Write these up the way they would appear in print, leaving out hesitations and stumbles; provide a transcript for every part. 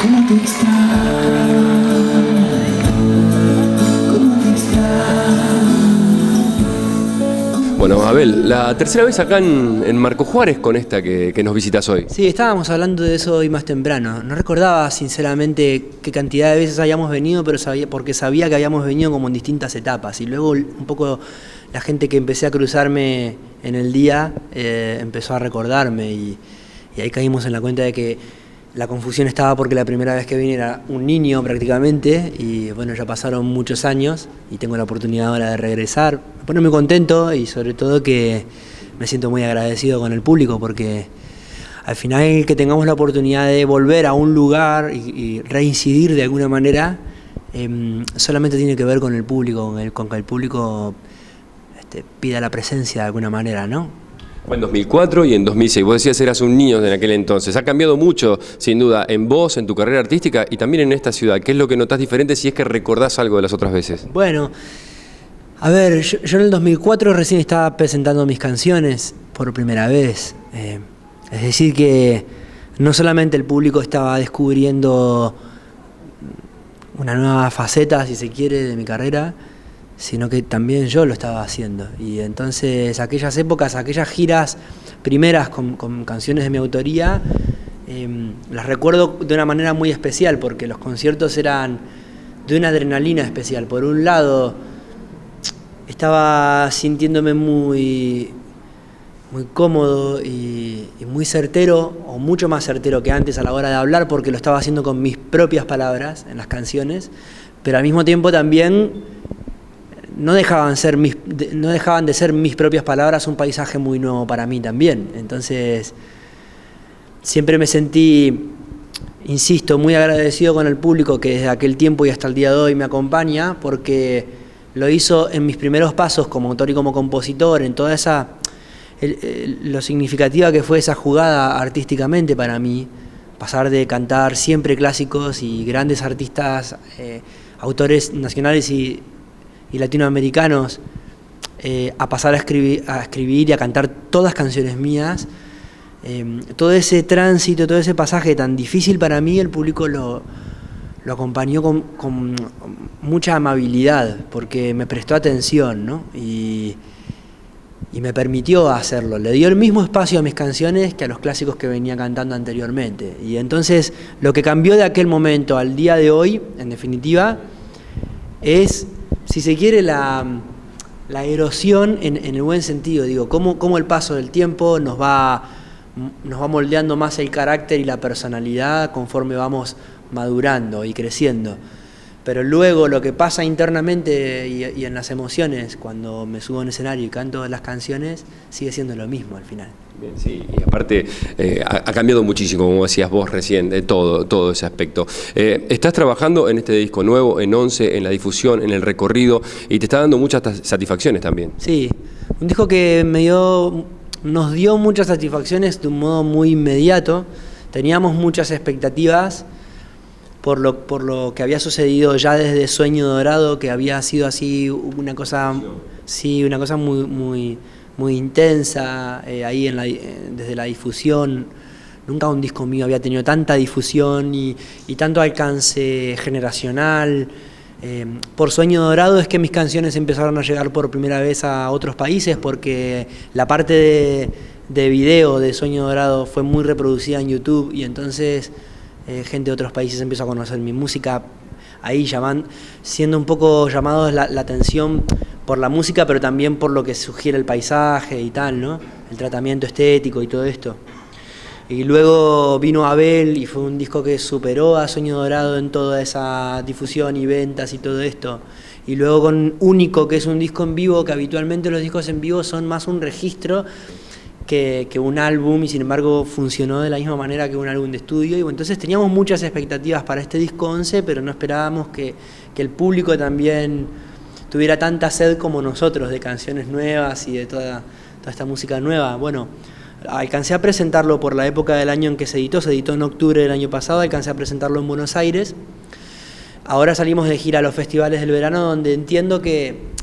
¿Cómo te extraño? ¿Cómo te extraño? Bueno, Abel, la tercera vez acá en Marco Juárez con esta que nos visitas hoy. Sí, estábamos hablando de eso hoy más temprano. No recordaba sinceramente qué cantidad de veces habíamos venido, pero porque sabía que habíamos venido como en distintas etapas. Y luego un poco la gente que empecé a cruzarme en el día empezó a recordarme y ahí caímos en la cuenta de que la confusión estaba porque la primera vez que vine era un niño prácticamente y bueno, ya pasaron muchos años y tengo la oportunidad ahora de regresar. Me pone muy contento y sobre todo que me siento muy agradecido con el público porque al final que tengamos la oportunidad de volver a un lugar y reincidir de alguna manera solamente tiene que ver con el público, con que el público pida la presencia de alguna manera, ¿no? Fue en 2004 y en 2006. Vos decías eras un niño en aquel entonces. Ha cambiado mucho, sin duda, en vos, en tu carrera artística y también en esta ciudad. ¿Qué es lo que notás diferente si es que recordás algo de las otras veces? Bueno, a ver, yo en el 2004 recién estaba presentando mis canciones por primera vez. Es decir que no solamente el público estaba descubriendo una nueva faceta, si se quiere, de mi carrera, sino que también yo lo estaba haciendo. Y entonces aquellas épocas, aquellas giras primeras con canciones de mi autoría, las recuerdo de una manera muy especial, porque los conciertos eran de una adrenalina especial. Por un lado, estaba sintiéndome muy cómodo y muy certero, o mucho más certero que antes a la hora de hablar, porque lo estaba haciendo con mis propias palabras en las canciones, pero al mismo tiempo también no dejaban de ser mis propias palabras un paisaje muy nuevo para mí también. Entonces, siempre me sentí, insisto, muy agradecido con el público que desde aquel tiempo y hasta el día de hoy me acompaña, porque lo hizo en mis primeros pasos como autor y como compositor, en toda esa lo significativa que fue esa jugada artísticamente para mí, pasar de cantar siempre clásicos y grandes artistas, autores nacionales y latinoamericanos, a pasar a escribir y a cantar todas canciones mías. Todo ese tránsito, todo ese pasaje tan difícil para mí, el público lo acompañó con mucha amabilidad, porque me prestó atención, ¿no? Y me permitió hacerlo. Le dio el mismo espacio a mis canciones que a los clásicos que venía cantando anteriormente. Y entonces lo que cambió de aquel momento al día de hoy, en definitiva, es, si se quiere, la erosión en el buen sentido. Digo, cómo el paso del tiempo nos va moldeando más el carácter y la personalidad conforme vamos madurando y creciendo. Pero luego lo que pasa internamente y en las emociones cuando me subo en escenario y canto las canciones sigue siendo lo mismo al final. Bien, sí, y aparte ha cambiado muchísimo, como decías vos recién, todo ese aspecto. Estás trabajando en este disco nuevo, en 11, en la difusión, en el recorrido, y te está dando muchas satisfacciones también. Sí, un disco que nos dio muchas satisfacciones de un modo muy inmediato. Teníamos muchas expectativas por lo que había sucedido ya desde Sueño Dorado, que había sido así una cosa muy intensa, ahí desde la difusión. Nunca un disco mío había tenido tanta difusión y tanto alcance generacional. Por Sueño Dorado es que mis canciones empezaron a llegar por primera vez a otros países, porque la parte de video de Sueño Dorado fue muy reproducida en YouTube y entonces gente de otros países empezó a conocer mi música, ahí siendo un poco llamados la atención por la música, pero también por lo que sugiere el paisaje y tal, ¿no? El tratamiento estético y todo esto. Y luego vino Abel y fue un disco que superó a Sueño Dorado en toda esa difusión y ventas y todo esto. Y luego con Único, que es un disco en vivo, que habitualmente los discos en vivo son más un registro que un álbum, y sin embargo funcionó de la misma manera que un álbum de estudio. Y bueno, entonces teníamos muchas expectativas para este disco 11, pero no esperábamos que el público también tuviera tanta sed como nosotros de canciones nuevas y de toda esta música nueva. Bueno, alcancé a presentarlo por la época del año en que se editó en octubre del año pasado, alcancé a presentarlo en Buenos Aires. Ahora salimos de gira a los festivales del verano, donde entiendo que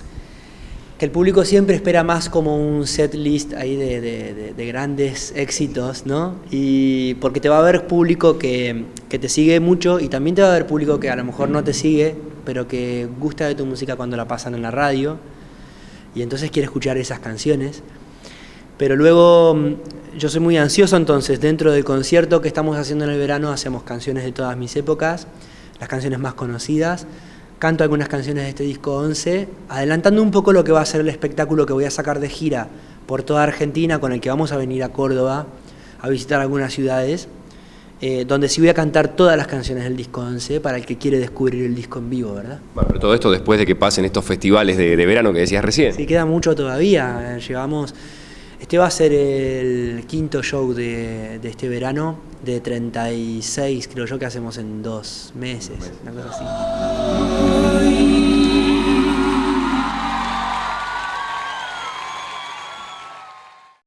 el público siempre espera más como un set list ahí de grandes éxitos, ¿no? Y porque te va a ver público que que te sigue mucho y también te va a haber público que a lo mejor no te sigue, pero que gusta de tu música cuando la pasan en la radio y entonces quiere escuchar esas canciones. Pero luego yo soy muy ansioso, entonces dentro del concierto que estamos haciendo en el verano hacemos canciones de todas mis épocas, las canciones más conocidas, canto algunas canciones de este disco 11, adelantando un poco lo que va a ser el espectáculo que voy a sacar de gira por toda Argentina, con el que vamos a venir a Córdoba a visitar algunas ciudades, donde sí voy a cantar todas las canciones del disco 11 para el que quiere descubrir el disco en vivo, ¿verdad? Bueno, pero todo esto después de que pasen estos festivales de verano que decías recién. Sí, queda mucho todavía. Llevamos... Este va a ser el quinto show de este verano, de 36, creo yo, que hacemos en 2 meses, una cosa así.